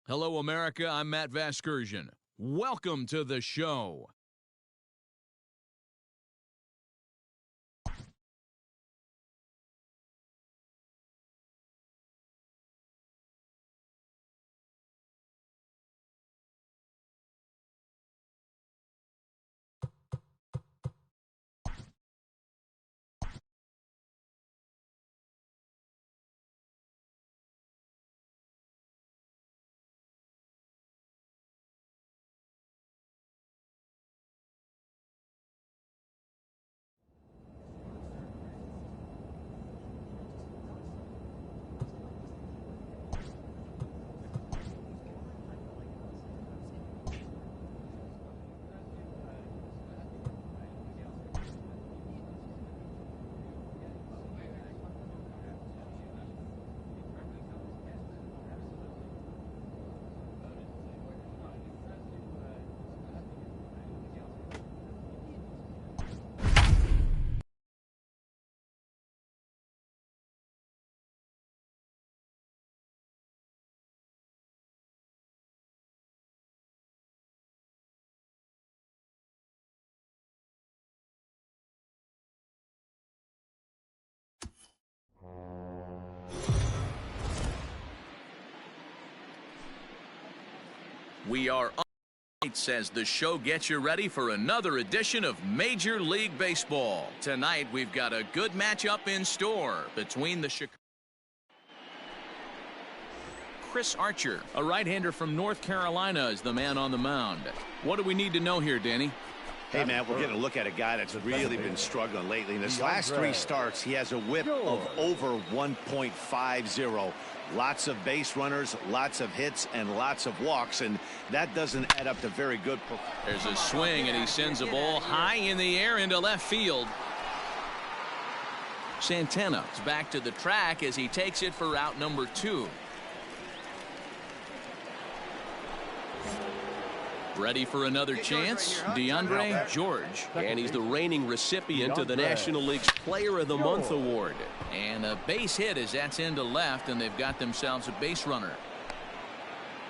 Hello, America. I'm Matt Vasgersian. Welcome to the show. We are on as the show gets you ready for another edition of Major League Baseball. Tonight we've got a good matchup in store between the Chicago Chris Archer, a right-hander from North Carolina, is the man on the mound. What do we need to know here, Danny? Hey, man, we're going to look at a guy that's really been struggling lately. In his last 3 starts, he has a whip of over 1.50. Lots of base runners, lots of hits, and lots of walks, and that doesn't add up to very good. There's a swing, and he sends a ball high in the air into left field. Santana is back to the track as he takes it for out number 2. Ready for another chance? DeAndre George. And he's the reigning recipient of the National League's Player of the Month award. And a base hit as that's into left, and they've got themselves a base runner.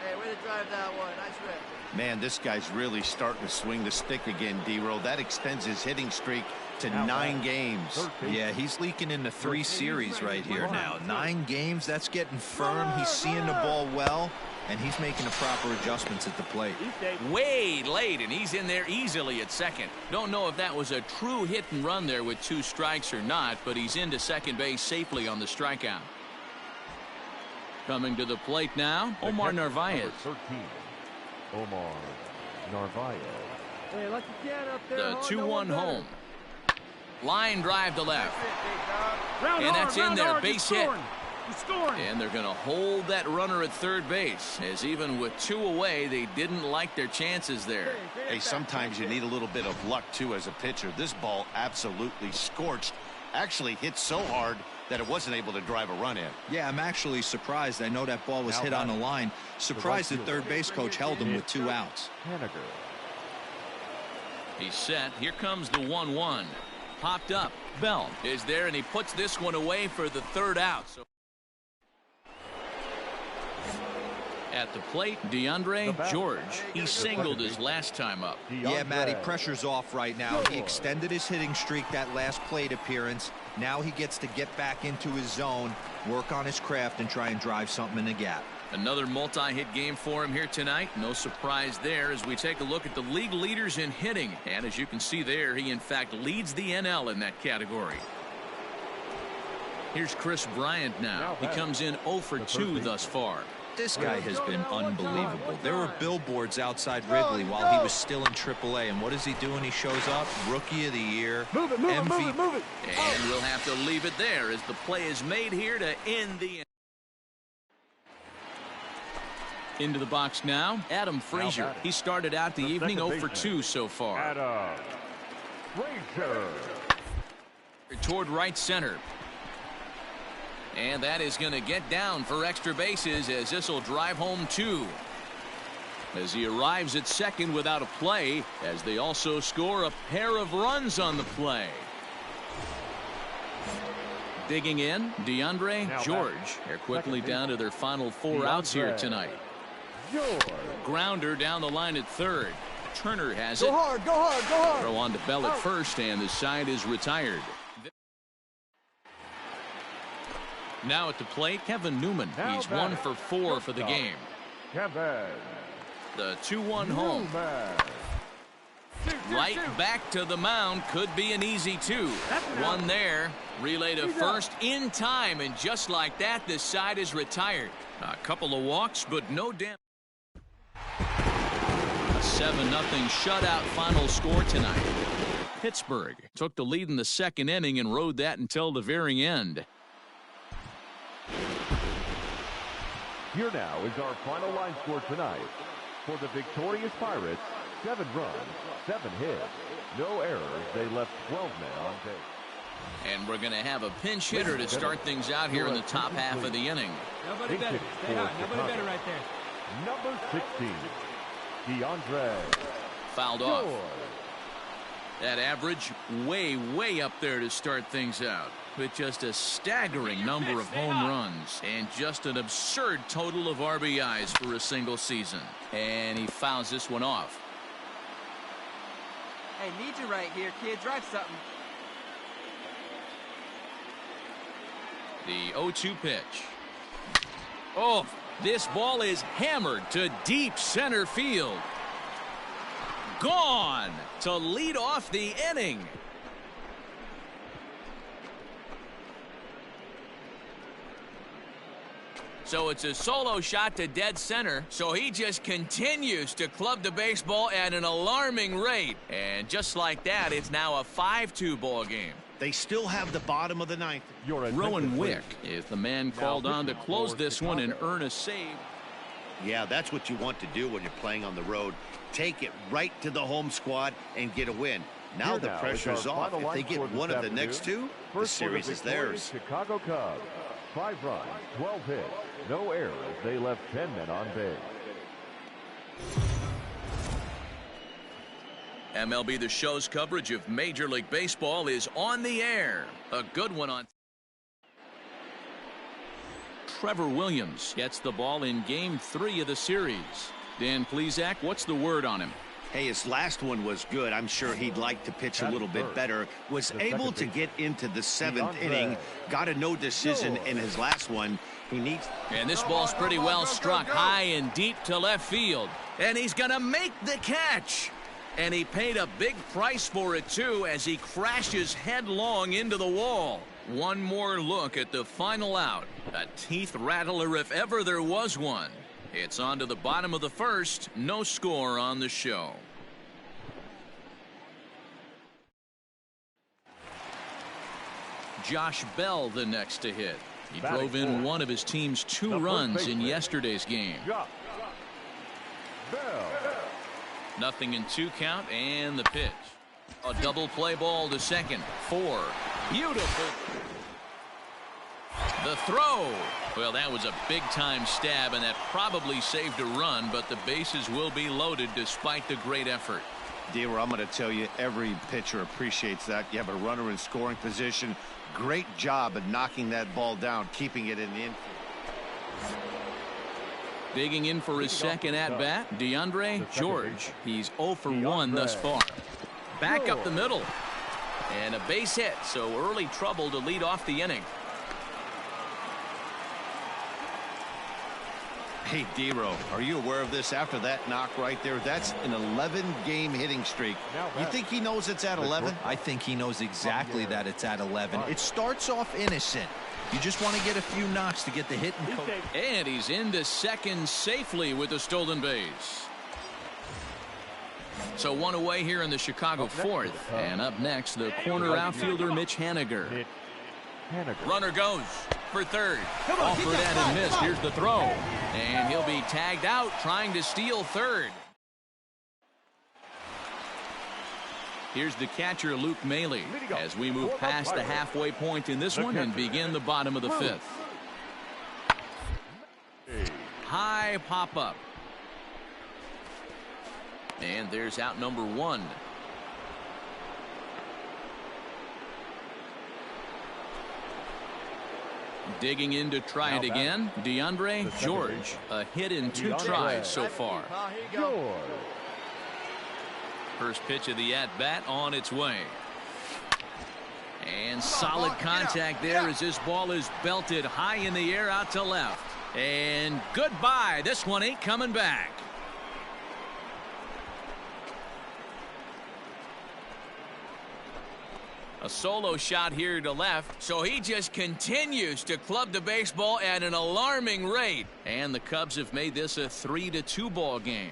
Hey, way to drive that one. Nice rip. Man, this guy's really starting to swing the stick again, D-Roll. That extends his hitting streak to 9 games. Yeah, he's leaking into 3 series right here now. 9 games, that's getting firm. He's seeing the ball well, and he's making the proper adjustments at the plate. Way late, and he's in there easily at second. Don't know if that was a true hit and run there with 2 strikes or not, but he's into second base safely on the strikeout. Coming to the plate now, Omar Narvaez. 13, Omar Narvaez. Hey, let the kid up there. The 2-1 home. Line drive to left. Round And that's in there, base hit. Scoring. And they're going to hold that runner at third base, as even with 2 away, they didn't like their chances there. Hey, sometimes you need a little bit of luck, too, as a pitcher. This ball absolutely scorched. Actually hit so hard that it wasn't able to drive a run in. Yeah, I'm actually surprised. I know that ball was hit on the line. Surprised the third base coach held him with 2 outs. He's set. Here comes the 1-1. Popped up. Bell is there, and he puts this one away for the 3rd out. So at the plate, DeAndre George. He singled his last time up. Yeah, Matty, pressure's off right now. He extended his hitting streak that last plate appearance. Now he gets to get back into his zone, work on his craft, and try and drive something in the gap. Another multi-hit game for him here tonight. No surprise there as we take a look at the league leaders in hitting. And as you can see there, he in fact leads the NL in that category. Here's Chris Bryant now. He comes in 0 for 2 thus far. This guy has been unbelievable. There were billboards outside Wrigley while he was still in AAA, and what is he doing? He shows up, Rookie of the Year, MVP. Move it. And we'll have to leave it there as the play is made here to end the into the box now, Adam Frazier. He started out the evening 0 for 2 so far. Adam Frazier. Toward right center. And that is going to get down for extra bases as this will drive home 2. As he arrives at second without a play, as they also score a pair of runs on the play. Digging in, DeAndre George. They're quickly down to their final 4 outs here tonight. George. Grounder down the line at third. Turner has Go it. hard, go hard, go hard. Throw on to Bell at first, and the side is retired. Now at the plate, Kevin Newman. Now He's batting. 1 for 4 for the game. Kevin The 2-1 home. Newman. Right back to the mound. Could be an easy 2. One there. Relay to first in time, and just like that, the side is retired. A couple of walks, but no damage. A 7-0 shutout final score tonight. Pittsburgh took the lead in the second inning and rode that until the very end. Here now is our final line score tonight. For the victorious Pirates, 7 runs, 7 hits, no errors. They left 12 men on base. And we're going to have a pinch hitter to start things out here in the top half of the inning. Nobody better. Stay hot. Nobody better right there. Number 16, DeAndre Fouled off. George. That average way up there to start things out, with just a staggering number of home runs and just an absurd total of RBIs for a single season. And he fouls this one off. Hey, need you right here, kid. Drive something. The 0-2 pitch. Oh, this ball is hammered to deep center field. Gone to lead off the inning. So it's a solo shot to dead center. So he just continues to club the baseball at an alarming rate. And just like that, it's now a 5-2 ball game. They still have the bottom of the ninth. Rowan Wick is the man called on to close this one and earn a save. Yeah, that's what you want to do when you're playing on the road. Take it right to the home squad and get a win. Now the pressure's off. If they get one of the next two, the series is theirs. Chicago Cubs, 5 runs, 12 hits, no errors. They left 10 men on base. MLB The Show's coverage of Major League Baseball is on the air. A good one on. Trevor Williams gets the ball in Game 3 of the series. Dan Plesac, what's the word on him? Hey, his last one was good. I'm sure he'd like to pitch a little bit better. Was able to get into the 7th inning. Got a no decision in his last one. He needs. And this ball's pretty well struck high and deep to left field. And he's going to make the catch. And he paid a big price for it, too, as he crashes headlong into the wall. One more look at the final out. A teeth rattler if ever there was one. It's on to the bottom of the first. No score on the show. Josh Bell the next to hit. He drove in one of his team's 2 runs in yesterday's game. Nothing in 2 count, and the pitch. A double play ball to second. 4. Beautiful. The throw. Well, that was a big-time stab, and that probably saved a run, but the bases will be loaded despite the great effort. Dealer, I'm going to tell you, every pitcher appreciates that. You have a runner in scoring position. Great job at knocking that ball down, keeping it in the infield. Digging in for his second at-bat, DeAndre George. He's 0 for 1 thus far. Back up the middle. And a base hit, so early trouble to lead off the inning. Hey, Dero, are you aware of this? After that knock right there, that's an 11-game hitting streak. You think he knows it's at 11? I think he knows exactly that it's at 11. It starts off innocent. You just want to get a few knocks to get the hit and coach. And he's into second safely with the stolen base. So one away here in the Chicago 4th. And up next, the corner outfielder Mitch Haniger. Runner goes for third. Offered and missed. Here's the throw. And he'll be tagged out trying to steal third. Here's the catcher, Luke Maile, as we move past the halfway point in this one and begin the bottom of the 5th. High pop-up. And there's out number 1. Digging in to try it again, DeAndre George. A hit in 2 tries so far. First pitch of the at-bat on its way. And solid contact there as this ball is belted high in the air out to left. And goodbye. This one ain't coming back. A solo shot here to left, so he just continues to club the baseball at an alarming rate. And the Cubs have made this a 3-2 ball game.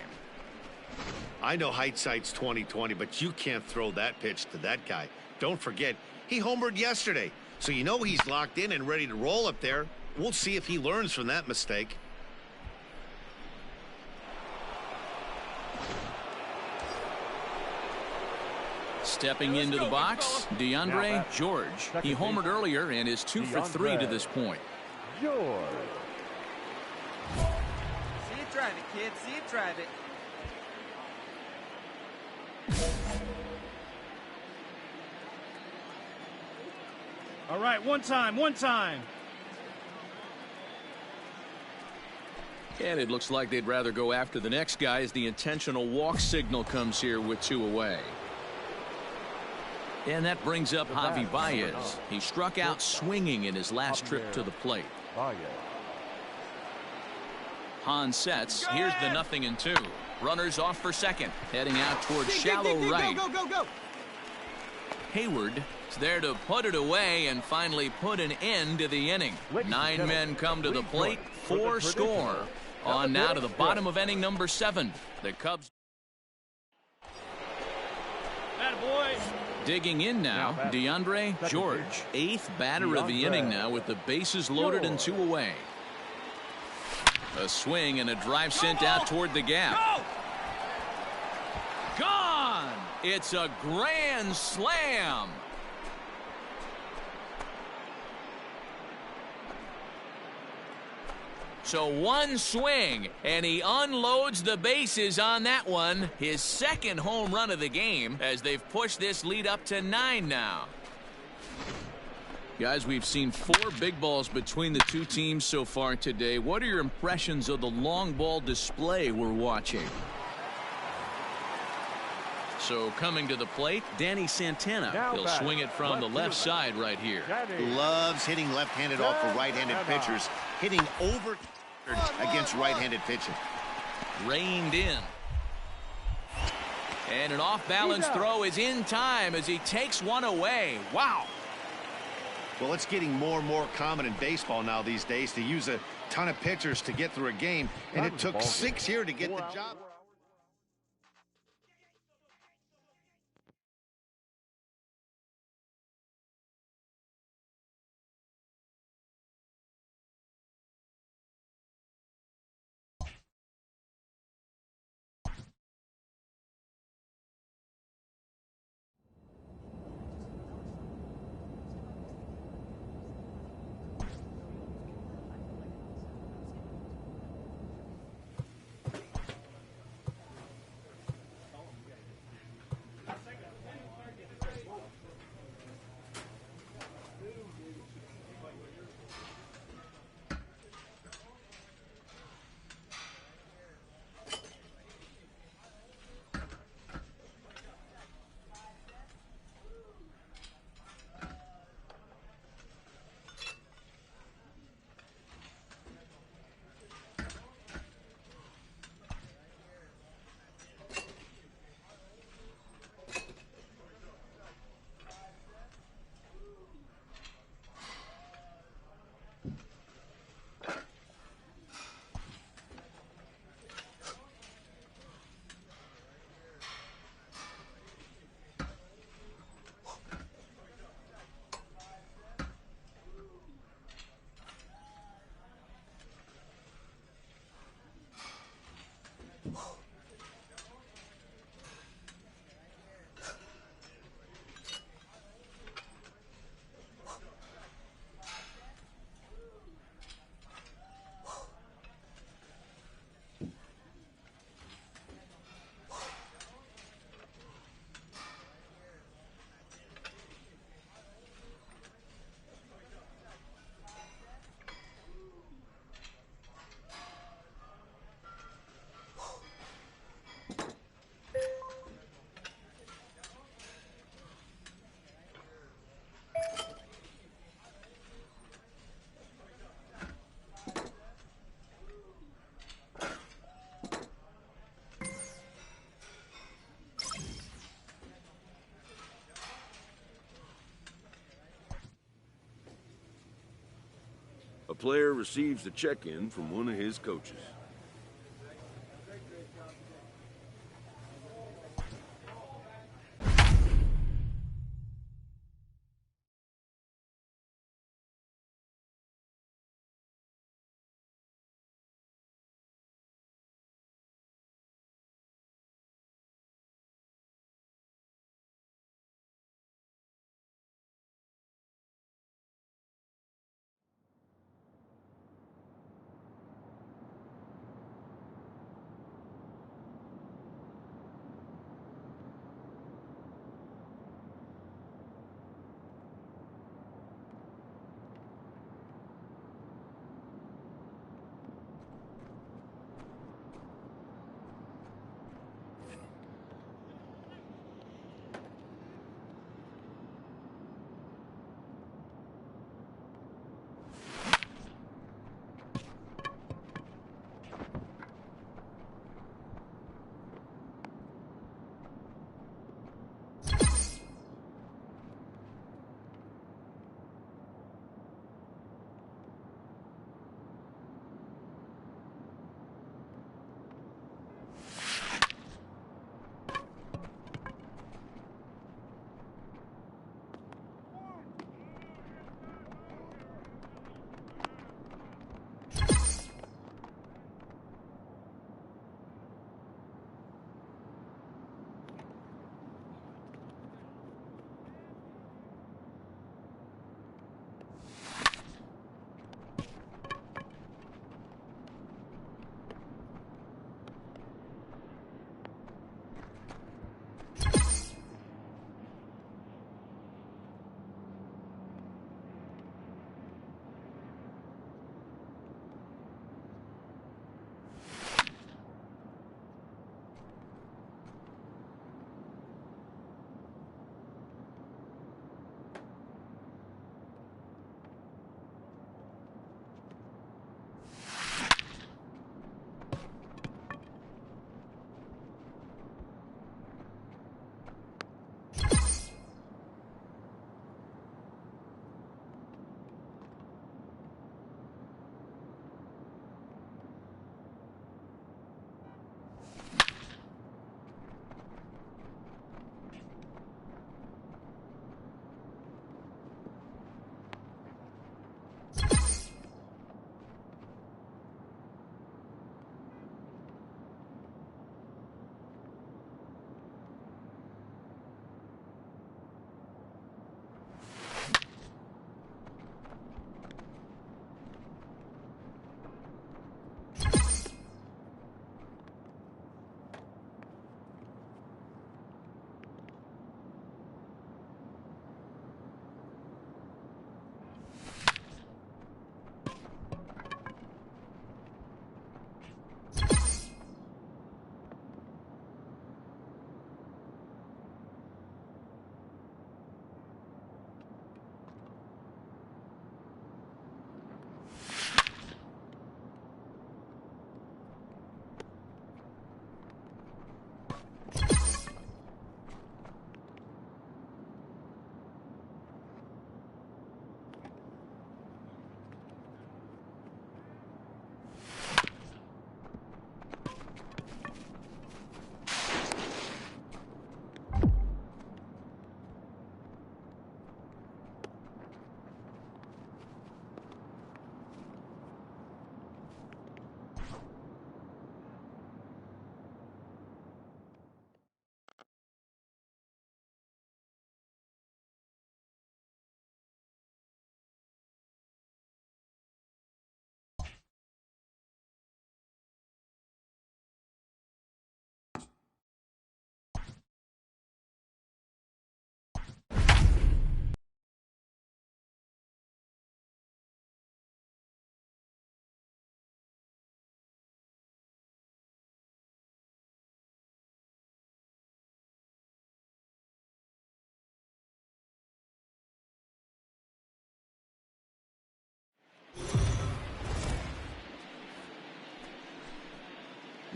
I know hindsight's 20/20, but you can't throw that pitch to that guy. Don't forget, he homered yesterday, so you know he's locked in and ready to roll up there. We'll see if he learns from that mistake. Stepping into the box, DeAndre George. He homered earlier and is 2 for 3 to this point. George. See it drive it, kid. See it drive it. All right, one time. And it looks like they'd rather go after the next guy as the intentional walk signal comes here with 2 away. And that brings up Javi Baez. He struck out swinging in his last trip to the plate. Hahn sets. Here's the 0-2. Runners off for second. Heading out towards shallow right. Go. Hayward is there to put it away and finally put an end to the inning. 9 men come to the plate. 4 score. On now to the bottom of inning number 7. The Cubs. Attaboy. Digging in now, DeAndre George. 8th batter of the inning now with the bases loaded and 2 away. A swing and a drive sent out toward the gap. Gone! It's a grand slam. So 1 swing, and he unloads the bases on that one. His 2nd home run of the game as they've pushed this lead up to 9 now. Guys, we've seen 4 big balls between the 2 teams so far today. What are your impressions of the long ball display we're watching? So coming to the plate, Danny Santana. He'll swing it from the left side right here. Loves hitting left-handed off of right-handed pitchers. Hitting over against right-handed pitching. Reined in. And an off-balance throw is in time as he takes one away. Wow. Well, it's getting more and more common in baseball now these days to use a ton of pitchers to get through a game, and it took 6 here to get the job. player receives a check-in from one of his coaches.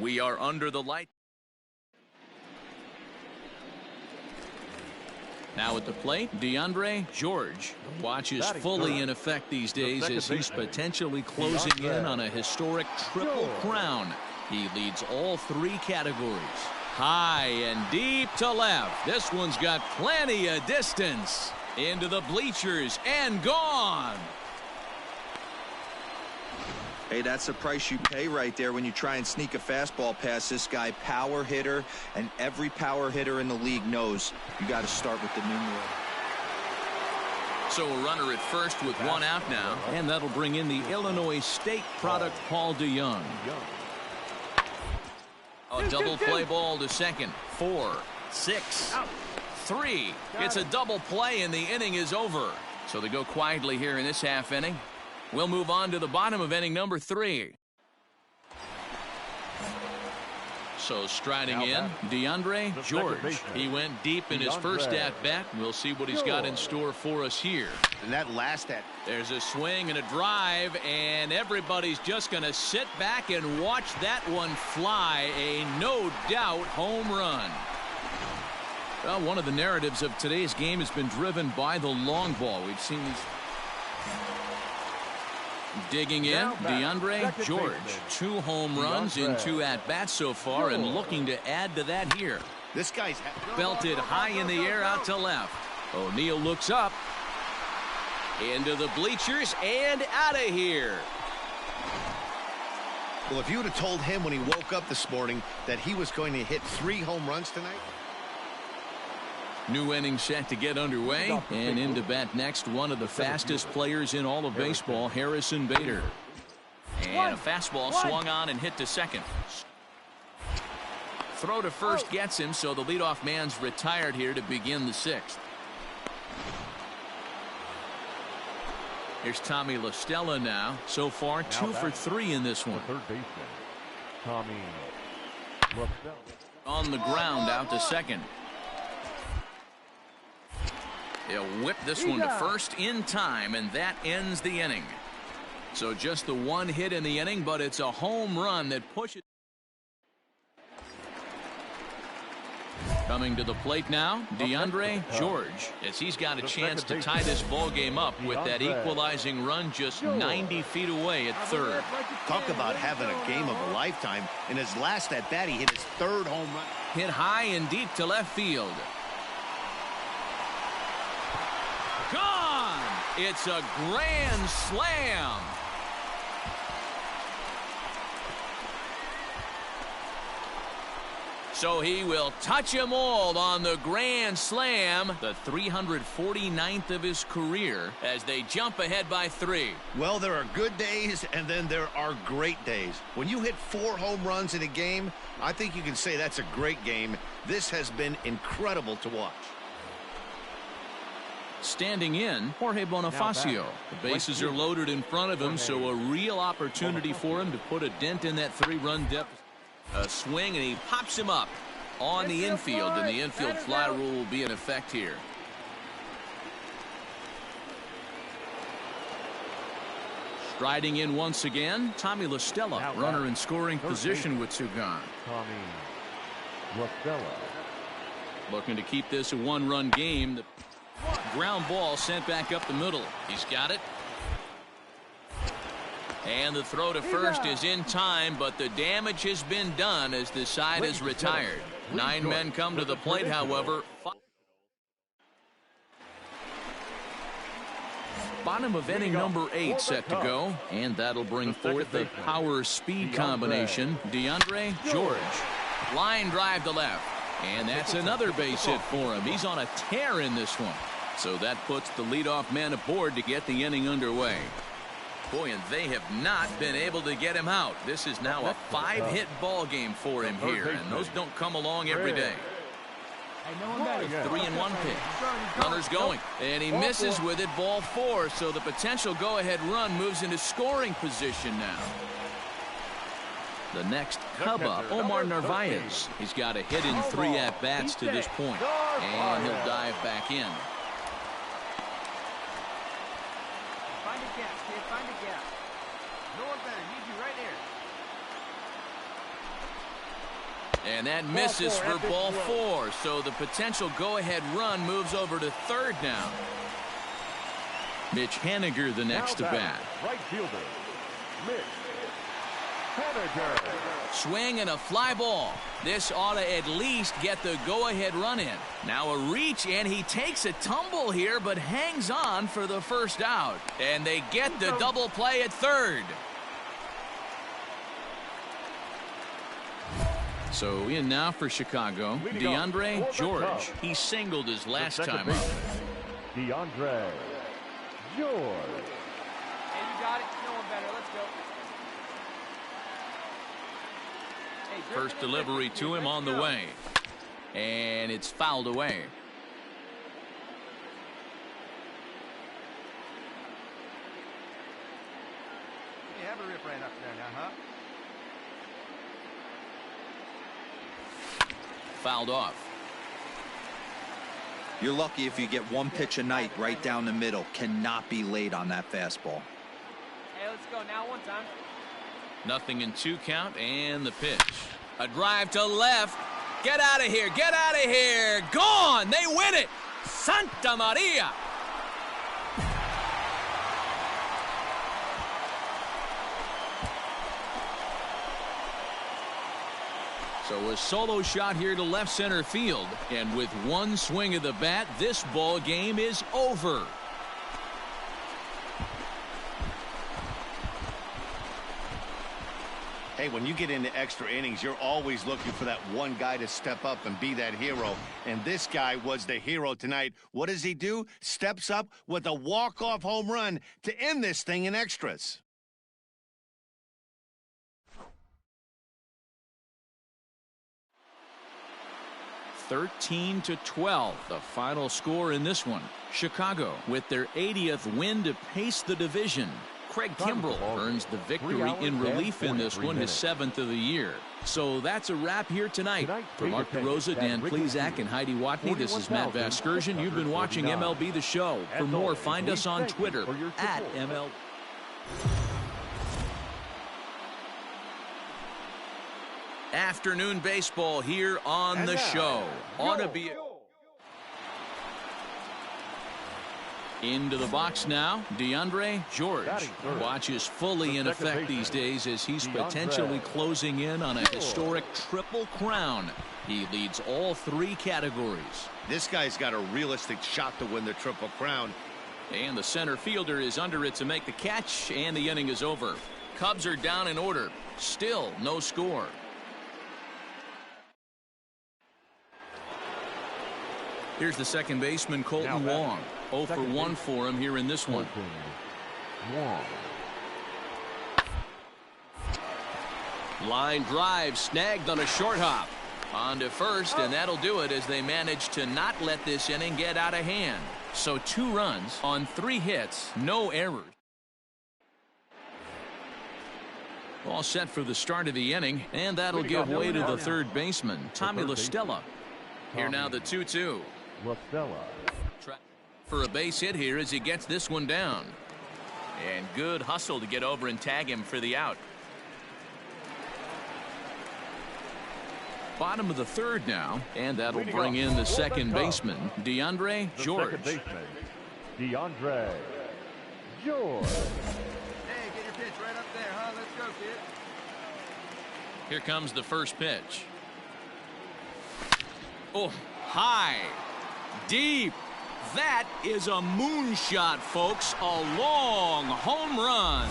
We are under the light. Now at the plate, DeAndre George. The watch is fully in effect these days as he's potentially closing in on a historic triple crown. He leads all three categories. High and deep to left. This one's got plenty of distance. Into the bleachers and gone. Hey, that's the price you pay right there when you try and sneak a fastball past this guy. Power hitter, and every power hitter in the league knows you got to start with the numero. So a runner at first with one out now, and that'll bring in the Illinois State product, Paul DeJong. A double play ball to second. 4, 6, 3. It's a double play, and the inning is over. So they go quietly here in this half inning. We'll move on to the bottom of inning number 3. So striding in, DeAndre George. He went deep in his first at-bat. We'll see what he's got in store for us here. And that last at. There's a swing and a drive, and everybody's just going to sit back and watch that one fly. A no-doubt home run. Well, one of the narratives of today's game has been driven by the long ball. We've seen these. Digging in, DeAndre George. 2 home runs in 2 at-bats so far, and looking to add to that here. This guy's belted high in the air out to left. O'Neill looks up. Into the bleachers and out of here. Well, if you would have told him when he woke up this morning that he was going to hit 3 home runs tonight. New inning set to get underway, and into bat next, one of the fastest players in all of baseball, Harrison Bader. And a fastball swung on and hit to second. Throw to first gets him, so the leadoff man's retired here to begin the 6th. Here's Tommy La Stella now. So far, 2 for 3 in this one. Third baseman, Tommy La Stella. On the ground out to second. He'll whip this one to first in time, and that ends the inning. So just the 1 hit in the inning, but it's a home run that pushes. Coming to the plate now, DeAndre George, as he's got a chance to tie this ball game up with that equalizing run just 90 feet away at third. Talk about having a game of a lifetime. In his last at bat, he hit his 3rd home run. Hit high and deep to left field. Gone! It's a grand slam. So he will touch them all on the grand slam, the 349th of his career, as they jump ahead by 3. Well, there are good days, and then there are great days. When you hit 4 home runs in a game, I think you can say that's a great game. This has been incredible to watch. Standing in, Jorge Bonifacio. The bases are loaded in front of him, so a real opportunity for him to put a dent in that 3-run deficit. A swing, and he pops him up on the infield, and the infield fly rule will be in effect here. Striding in once again, Tommy La Stella, runner in scoring position with 2 gone. Tommy La Stella. Looking to keep this a 1-run game. The ground ball sent back up the middle. He's got it. And the throw to first is in time, but the damage has been done as the side is retired. 9 men come to the plate, however. Bottom of inning number 8 set to go, and that'll bring forth the power-speed combination. DeAndre George. Line drive to left, and that's another base hit for him. He's on a tear in this one. So that puts the leadoff man aboard to get the inning underway. Boy, and they have not been able to get him out. This is now a 5-hit ball game for him here, and those don't come along every day. 3-1 pitch. Runner's going, and he misses with it, ball 4. So the potential go-ahead run moves into scoring position now. The next Cub up, Omar Narvaez. He's got a hit in 3 at-bats to this point, and he'll dive back in. Find a gap, kid. Find a gap. No one better. Need you right And that misses for ball 4. So the potential go-ahead run moves over to third now. Mitch Haniger the next to bat. Right fielder, Mitch Haniger. Swing and a fly ball. This ought to at least get the go-ahead run in. Now a reach, and he takes a tumble here, but hangs on for the first out. And they get the double play at third. So in now for Chicago, DeAndre George. He singled his last time up. DeAndre George. Hey, you got it. No one better. Let's go. Hey, First delivery to him on the way. And it's fouled away. You have a rip right up there now, huh? Fouled off. You're lucky if you get one pitch a night right down the middle. Cannot be late on that fastball. Hey, let's go now one time. Nothing in 2 count, and the pitch. A drive to left. Get out of here. Get out of here. Gone. They win it. Santa Maria. So a solo shot here to left center field. And with one swing of the bat, this ball game is over. Hey, when you get into extra innings, you're always looking for that one guy to step up and be that hero. And this guy was the hero tonight. What does he do? Steps up with a walk-off home run to end this thing in extras. (13-12), the final score in this one. Chicago with their 80th win to pace the division. Craig Kimbrell earns the victory in relief in this one, his 7th of the year. So that's a wrap here tonight. For Mark DeRosa, Dan Plesac, and Heidi Watney, this is Matt Vasgersian. You've been watching MLB The Show. For more, find us on Twitter at MLB. Afternoon baseball here on the show. Ought to be into the box now. DeAndre George. Watch is fully in effect these days as he's potentially closing in on a historic triple crown. He leads all 3 categories. This guy's got a realistic shot to win the triple crown. And the center fielder is under it to make the catch, and the inning is over. Cubs are down in order. Still no score. Here's the second baseman, Colton Wong. 0 for 1 for him here in this one. Line drive snagged on a short hop. On to first, and that'll do it as they manage to not let this inning get out of hand. So 2 runs on 3 hits, no errors. All set for the start of the inning, and that'll give way to the third baseman, Tommy La Stella. Here now the 2-2. La Stella. For a base hit here as he gets this one down. And good hustle to get over and tag him for the out. Bottom of the third now, and that'll bring in the second baseman, DeAndre George. DeAndre George. Hey, get your pitch right up there, huh? Let's go, kid. Here comes the first pitch. Oh, high, deep. That is a moonshot, folks. A long home run.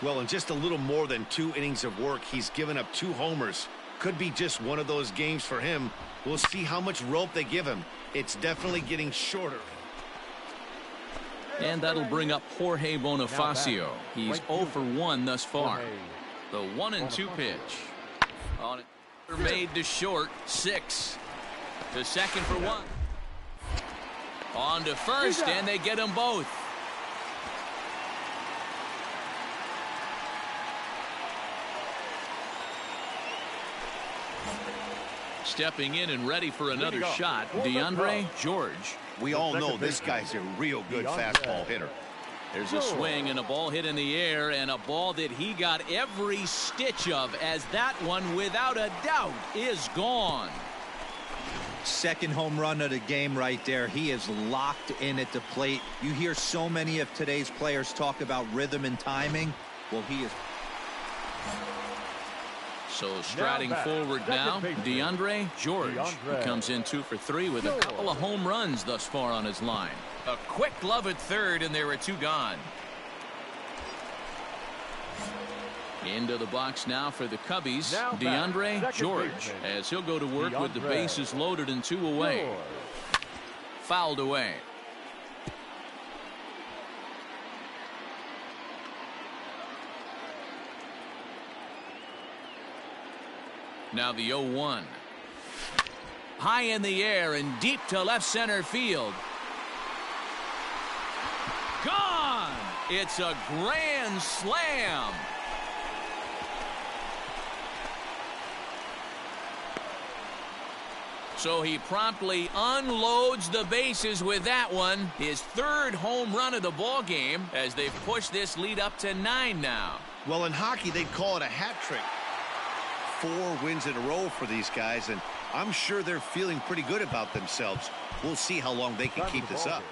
Well, in just a little more than 2 innings of work, he's given up 2 homers. Could be just one of those games for him. We'll see how much rope they give him. It's definitely getting shorter. And that'll bring up Jorge Bonifacio. He's 0 for 1 thus far. The 1-2 pitch. On it. Made to short. 6. To second for 1. On to first, and they get them both. Stepping in and ready for another shot, DeAndre George. We all know this guy's a real good fastball hitter. There's a swing and a ball hit in the air, and a ball that he got every stitch of, as that one, without a doubt, is gone. Second home run of the game right there. He is locked in at the plate. You hear so many of today's players talk about rhythm and timing. Well, he is. So striding forward now, DeAndre George. He comes in 2 for 3 with a couple of home runs thus far on his line. A quick glove at third, and there are 2 gone. Into the box now for the Cubbies, DeAndre George, as he'll go to work with the bases loaded and 2 away. Fouled away. Now the 0-1. High in the air and deep to left center field. Gone! It's a grand slam. So he promptly unloads the bases with that one. His 3rd home run of the ball game, as they've pushed this lead up to 9 now. Well, in hockey, they'd call it a hat trick. 4 wins in a row for these guys, and I'm sure they're feeling pretty good about themselves. We'll see how long they can keep this up.